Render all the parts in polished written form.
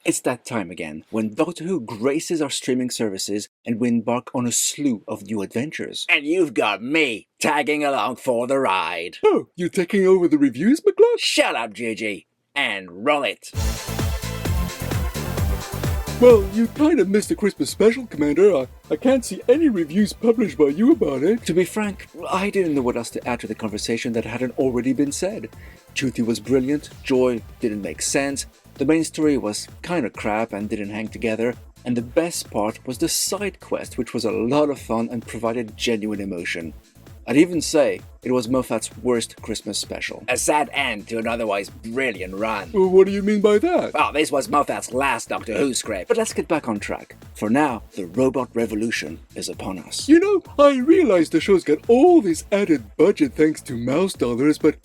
It's that time again, when Doctor Who graces our streaming services and we embark on a slew of new adventures. And you've got me tagging along for the ride. Oh, you're taking over the reviews, McCluck? Shut up, Gigi, and roll it. Well, you kind of missed the Christmas special, Commander. I can't see any reviews published by you about it. To be frank, I didn't know what else to add to the conversation that hadn't already been said. Duty was brilliant, Joy didn't make sense, the main story was kinda crap and didn't hang together, and the best part was the side quest, which was a lot of fun and provided genuine emotion. I'd even say it was Moffat's worst Christmas special. A sad end to an otherwise brilliant run. Well, what do you mean by that? Well, this was Moffat's last Doctor Who script. But let's get back on track. For now, the robot revolution is upon us. You know, I realize the show's got all this added budget thanks to mouse dollars, but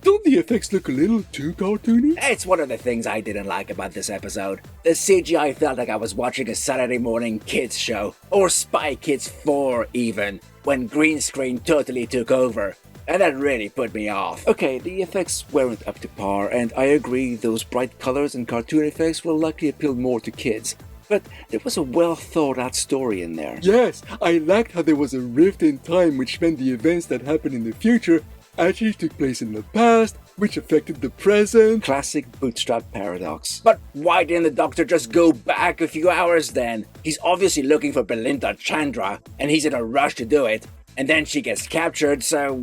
don't the effects look a little too cartoony? It's one of the things I didn't like about this episode. The CGI felt like I was watching a Saturday morning kids show, or Spy Kids 4 even, when green screen totally took over, and that really put me off. Okay, the effects weren't up to par, and I agree those bright colors and cartoon effects will likely appeal more to kids. But there was a well thought out story in there. Yes, I liked how there was a rift in time which meant the events that happened in the future actually took place in the past, which affected the present. Classic bootstrap paradox. But why didn't the Doctor just go back a few hours then? He's obviously looking for Belinda Chandra, and he's in a rush to do it. And then she gets captured, so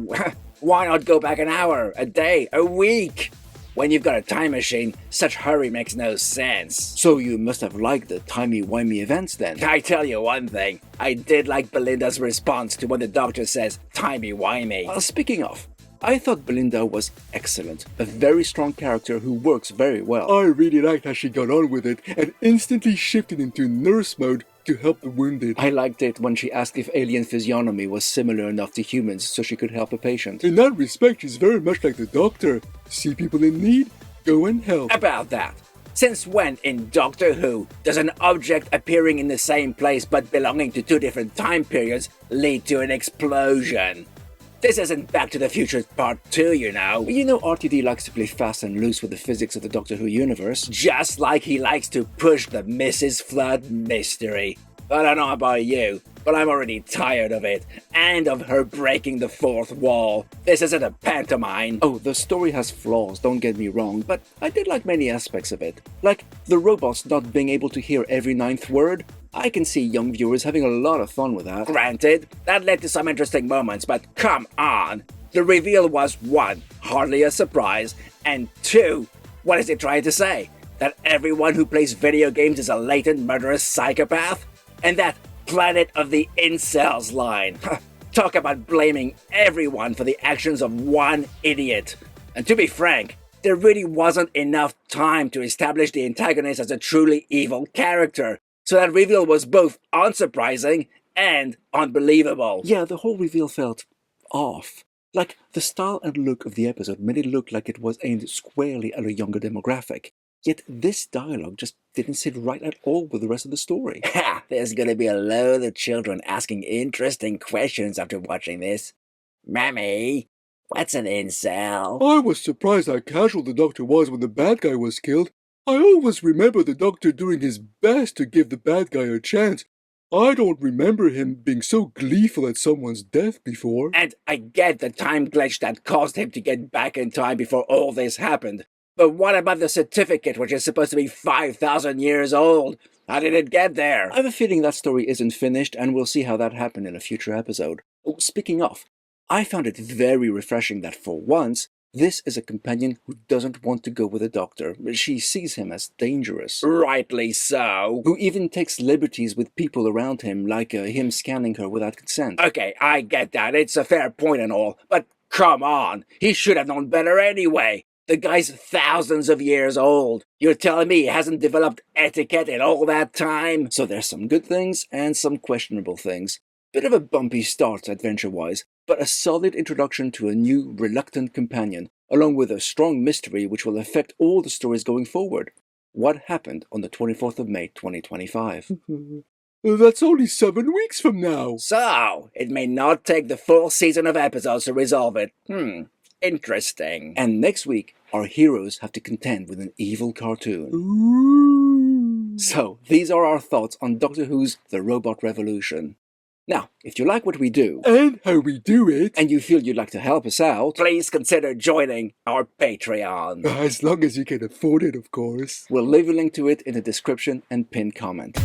why not go back an hour, a day, a week? When you've got a time machine, such hurry makes no sense. So you must have liked the timey-wimey events then. I tell you one thing, I did like Belinda's response to when the Doctor says timey-wimey. Speaking of, I thought Belinda was excellent, a very strong character who works very well. I really liked how she got on with it and instantly shifted into nurse mode to help the wounded. I liked it when she asked if alien physiognomy was similar enough to humans so she could help a patient. In that respect, she's very much like the Doctor. See people in need, go and help. About that, since when in Doctor Who does an object appearing in the same place but belonging to two different time periods lead to an explosion? This isn't Back to the Future Part 2, you know. You know RTD likes to play fast and loose with the physics of the Doctor Who universe. Just like he likes to push the Mrs. Flood mystery. I don't know about you, but I'm already tired of it, and of her breaking the fourth wall. This isn't a pantomime. Oh, the story has flaws, don't get me wrong, but I did like many aspects of it. Like the robots not being able to hear every ninth word. I can see young viewers having a lot of fun with that. Granted, that led to some interesting moments, but come on. The reveal was 1, hardly a surprise, and 2, what is it trying to say? That everyone who plays video games is a latent murderous psychopath? And that Planet of the Incels line. Talk about blaming everyone for the actions of one idiot. And to be frank, there really wasn't enough time to establish the antagonist as a truly evil character. So that reveal was both unsurprising and unbelievable. Yeah, the whole reveal felt off. Like, the style and look of the episode made it look like it was aimed squarely at a younger demographic. Yet this dialogue just didn't sit right at all with the rest of the story. Ha! There's gonna be a load of children asking interesting questions after watching this. Mammy, what's an incel? I was surprised how casual the Doctor was when the bad guy was killed. I always remember the Doctor doing his best to give the bad guy a chance. I don't remember him being so gleeful at someone's death before. And I get the time glitch that caused him to get back in time before all this happened. But what about the certificate, which is supposed to be 5,000 years old? How did it get there? I have a feeling that story isn't finished, and we'll see how that happened in a future episode. Oh, speaking of, I found it very refreshing that for once, this is a companion who doesn't want to go with the Doctor. She sees him as dangerous. Rightly so. Who even takes liberties with people around him, like him scanning her without consent. Okay, I get that. It's a fair point and all. But come on, he should have known better anyway. The guy's thousands of years old. You're telling me he hasn't developed etiquette in all that time? So there's some good things and some questionable things. Bit of a bumpy start adventure-wise, but a solid introduction to a new, reluctant companion, along with a strong mystery which will affect all the stories going forward. What happened on the 24th of May, 2025? That's only 7 weeks from now. So, it may not take the full season of episodes to resolve it. Interesting. And next week, our heroes have to contend with an evil cartoon. Ooh. So, these are our thoughts on Doctor Who's The Robot Revolution. Now, if you like what we do, And how we do it. and you feel you'd like to help us out, Please consider joining our Patreon. As long as you can afford it, of course. we'll leave a link to it in the description and pinned comment.